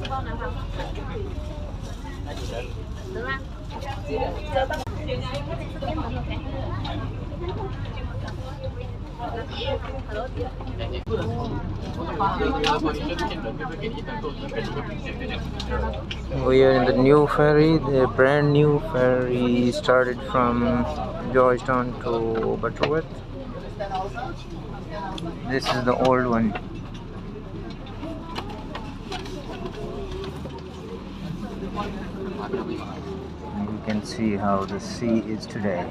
We are in the new ferry, the brand new ferry started from Georgetown to Butterworth. This is the old one. And you can see how the sea is today.